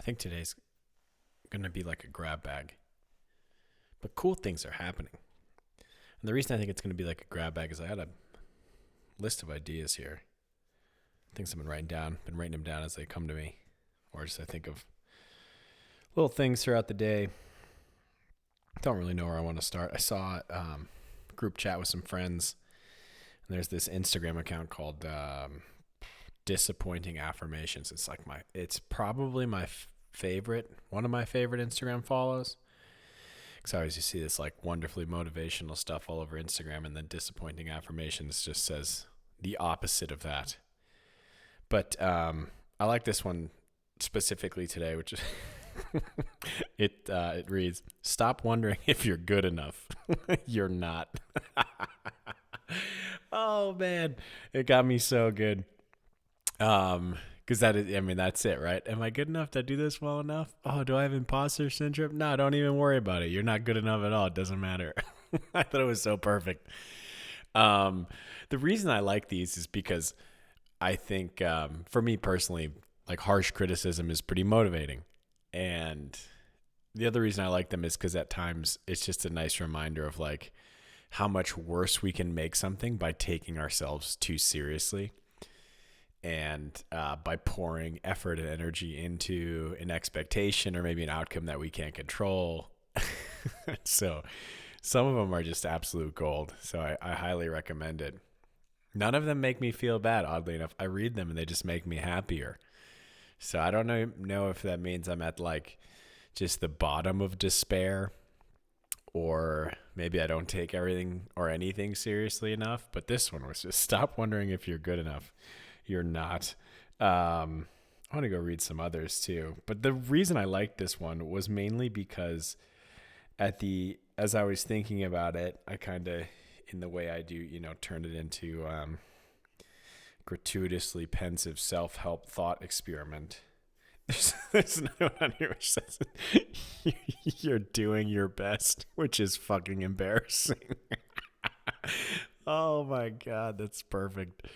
I think today's going to be like a grab bag, but cool things are happening. And the reason I think it's going to be like a grab bag is I had a list of ideas here, things I've been writing them down as they come to me, or just I think of little things throughout the day. Don't really know where I want to start. I saw a group chat with some friends, and there's this Instagram account called Disappointing Affirmations. It's probably my favorite, one of my favorite Instagram follows. Because I always you see this like wonderfully motivational stuff all over Instagram, and then Disappointing Affirmations just says the opposite of that. But I like this one specifically today, which is it reads, "Stop wondering if you're good enough. You're not." Oh man, it got me so good. Because that's it, right? Am I good enough to do this well enough? Oh, do I have imposter syndrome? No, don't even worry about it. You're not good enough at all. It doesn't matter. I thought it was so perfect. The reason I like these is because I think, for me personally, like harsh criticism is pretty motivating. And the other reason I like them is because at times it's just a nice reminder of like how much worse we can make something by taking ourselves too seriously and by pouring effort and energy into an expectation or maybe an outcome that we can't control. So some of them are just absolute gold. So I highly recommend it. None of them make me feel bad, oddly enough. I read them and they just make me happier. So I don't know if that means I'm at like just the bottom of despair, or maybe I don't take everything or anything seriously enough. But this one was just stop wondering if you're good enough. You're not. I want to go read some others too. But the reason I liked this one was mainly because as I was thinking about it, I kind of, in the way I do, turn it into gratuitously pensive self-help thought experiment. There's another one here which says you're doing your best, which is fucking embarrassing. Oh my God, that's perfect.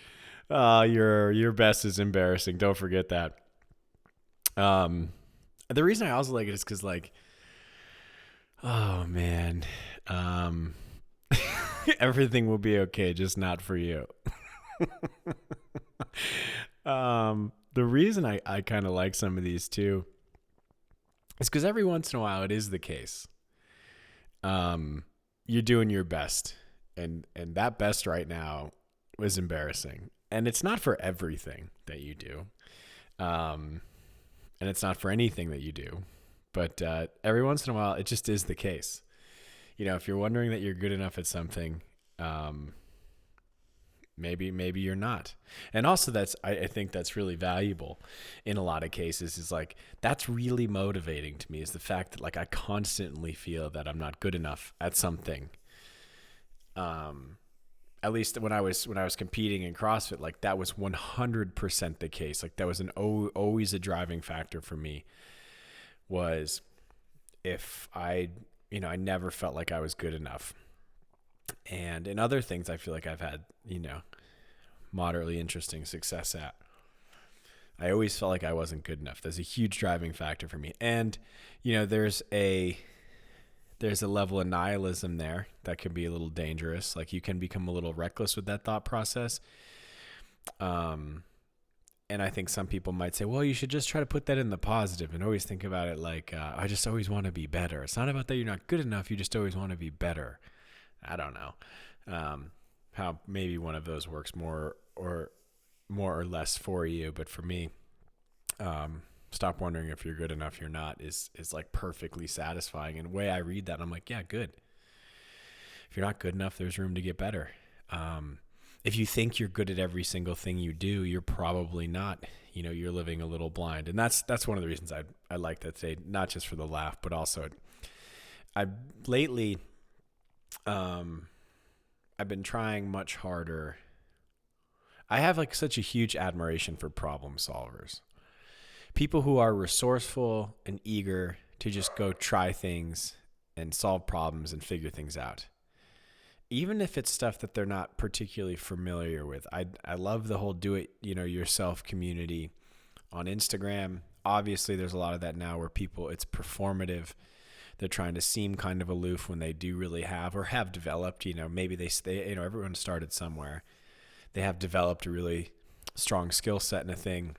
Your best is embarrassing. Don't forget that. The reason I also like it is because like, oh man, everything will be okay, just not for you. The reason I kind of like some of these too is because every once in a while it is the case. You're doing your best, and that best right now was embarrassing, and it's not for everything that you do, and it's not for anything that you do, but every once in a while it just is the case. If you're wondering that you're good enough at something, maybe you're not. And also I think that's really valuable in a lot of cases, is like that's really motivating to me, is the fact that like I constantly feel that I'm not good enough at something. At least when I was competing in CrossFit, like that was 100% the case. Like that was always a driving factor for me, was if I never felt like I was good enough. And in other things, I feel like I've had, moderately interesting success at, I always felt like I wasn't good enough. There's a huge driving factor for me. And, there's a level of nihilism there that can be a little dangerous. Like you can become a little reckless with that thought process. And I think some people might say, well, you should just try to put that in the positive and always think about it like, I just always want to be better. It's not about that you're not good enough. You just always want to be better. I don't know how maybe one of those works more or less for you. But for me, stop wondering if you're good enough, you're not, is like perfectly satisfying. And the way I read that, I'm like, yeah, good. If you're not good enough, there's room to get better. If you think you're good at every single thing you do, you're probably not. You're living a little blind. And that's one of the reasons I like that today, not just for the laugh, but also lately, I've been trying much harder. I have like such a huge admiration for problem solvers. People who are resourceful and eager to just go try things and solve problems and figure things out. Even if it's stuff that they're not particularly familiar with. I love the whole do it, yourself community on Instagram. obviously there's a lot of that now where people, it's performative. They're trying to seem kind of aloof when they do really have, or have developed, maybe they, everyone started somewhere. They have developed a really strong skill set in a thing.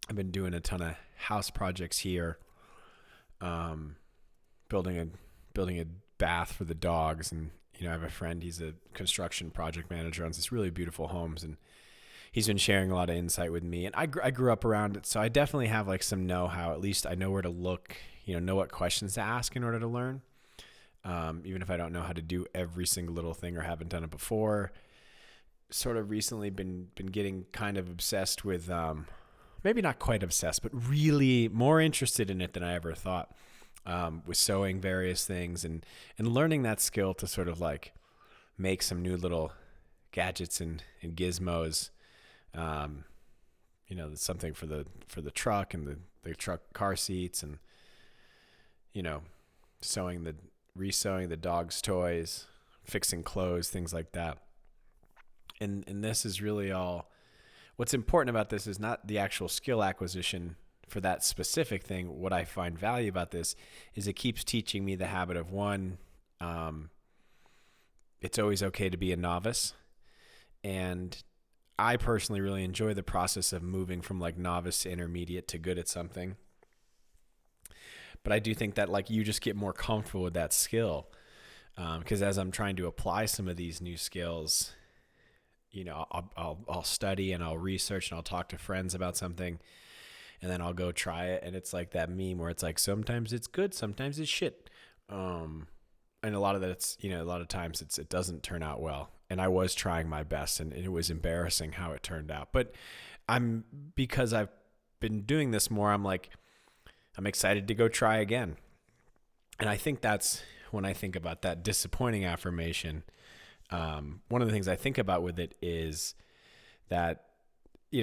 I've been doing a ton of house projects here, building a bath for the dogs. And, I have a friend, he's a construction project manager, owns this really beautiful homes, and he's been sharing a lot of insight with me. And I grew up around it, so I definitely have like some know-how. At least I know where to look, know what questions to ask in order to learn. Even if I don't know how to do every single little thing or haven't done it before. Sort of recently been getting kind of obsessed with, maybe not quite obsessed, but really more interested in it than I ever thought, with sewing various things and learning that skill to sort of like make some new little gadgets and gizmos. Something for the truck and the truck car seats, and resewing the dog's toys, fixing clothes, things like that. And this is really all, what's important about this is not the actual skill acquisition for that specific thing. What I find value about this is it keeps teaching me the habit of, one, it's always okay to be a novice. And I personally really enjoy the process of moving from like novice to intermediate to good at something. But I do think that like you just get more comfortable with that skill. Because as I'm trying to apply some of these new skills, I'll study and I'll research and I'll talk to friends about something, and then I'll go try it. And it's like that meme where it's like, sometimes it's good, sometimes it's shit. And a lot of that's, a lot of times it doesn't turn out well. And I was trying my best, and it was embarrassing how it turned out. But because I've been doing this more, I'm excited to go try again. And I think that's when I think about that disappointing affirmation. One of the things I think about with it is that,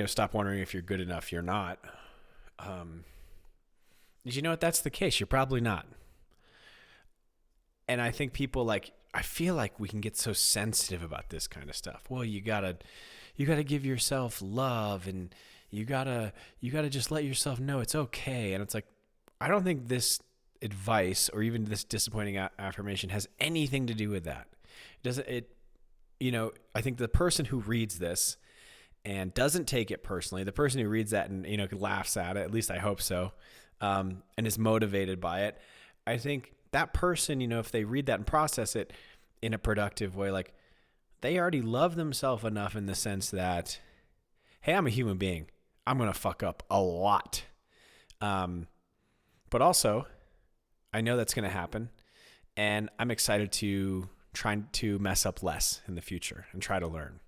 stop wondering if you're good enough. You're not. Did you know what? That's the case. You're probably not. And I think people I feel like we can get so sensitive about this kind of stuff. Well, you gotta give yourself love, and you gotta just let yourself know it's okay. And it's like, I don't think this advice or even this disappointing affirmation has anything to do with that. I think the person who reads this and doesn't take it personally, the person who reads that and, laughs at it, at least I hope so, and is motivated by it, I think that person, if they read that and process it in a productive way, like they already love themselves enough in the sense that, hey, I'm a human being. I'm going to fuck up a lot. But also, I know that's going to happen, and I'm excited to try to mess up less in the future and try to learn.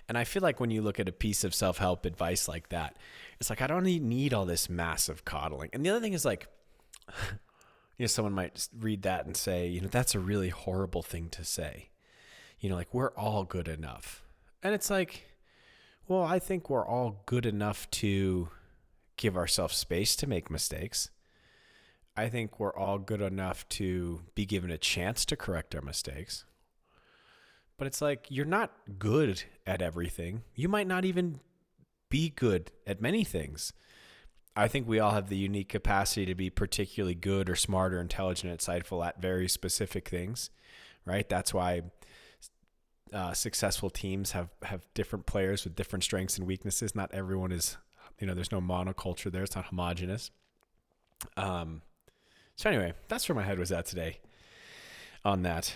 And I feel like when you look at a piece of self-help advice like that, it's like, I don't need all this massive coddling. And the other thing is like, someone might read that and say, that's a really horrible thing to say. Like, we're all good enough. And it's like, well, I think we're all good enough to give ourselves space to make mistakes. I think we're all good enough to be given a chance to correct our mistakes. But it's like, you're not good at everything. You might not even be good at many things. I think we all have the unique capacity to be particularly good or smart or intelligent, insightful at very specific things, right? That's why successful teams have different players with different strengths and weaknesses. Not everyone is, there's no monoculture there. It's not homogenous. So anyway, that's where my head was at today on that.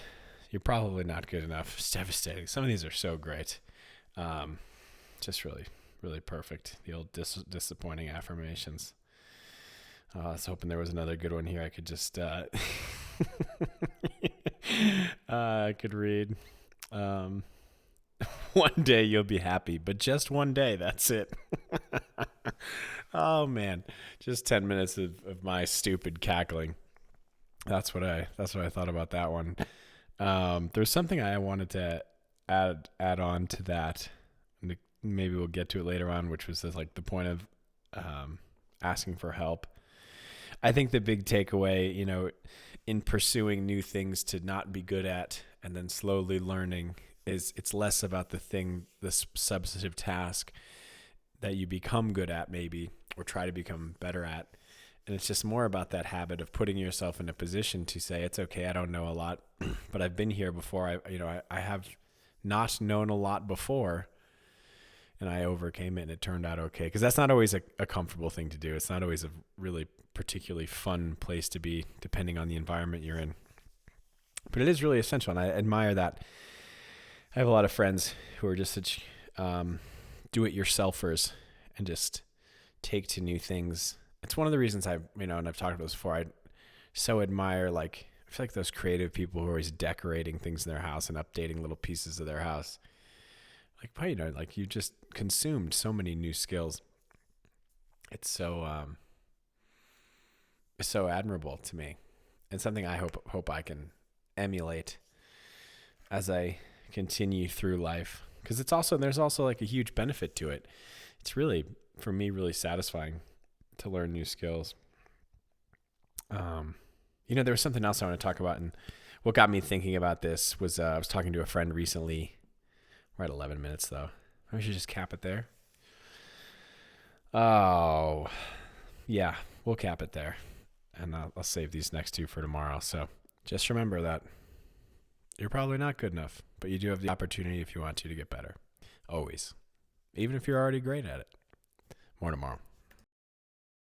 You're probably not good enough. It's devastating. Some of these are so great. Just really, really perfect. The old disappointing affirmations. I was hoping there was another good one here I could just I could read. One day you'll be happy, but just one day, that's it. Oh man, just 10 minutes of my stupid cackling. That's what I thought about that one. There's something I wanted to add on to that. Maybe we'll get to it later on, which was like the point of asking for help. I think the big takeaway, in pursuing new things to not be good at and then slowly learning, is it's less about the substantive task that you become good at maybe, or try to become better at. And it's just more about that habit of putting yourself in a position to say, it's okay, I don't know a lot, but I've been here before. I have not known a lot before, and I overcame it, and it turned out okay. Because that's not always a comfortable thing to do. It's not always a really particularly fun place to be, depending on the environment you're in. But it is really essential, and I admire that. I have a lot of friends who are just such do-it-yourselfers and just take to new things. It's one of the reasons and I've talked about this before, I so admire, I feel like those creative people who are always decorating things in their house and updating little pieces of their house. You just consumed so many new skills. It's so admirable to me, and something I hope I can emulate as I continue through life. Because there's also a huge benefit to it. It's really, for me, really satisfying to learn new skills. There was something else I want to talk about, and what got me thinking about this was I was talking to a friend recently. We're at 11 minutes though. Maybe we should just cap it there. Oh, yeah, we'll cap it there, and I'll save these next two for tomorrow. So just remember that you're probably not good enough, but you do have the opportunity if you want to get better. Always, even if you're already great at it. More tomorrow.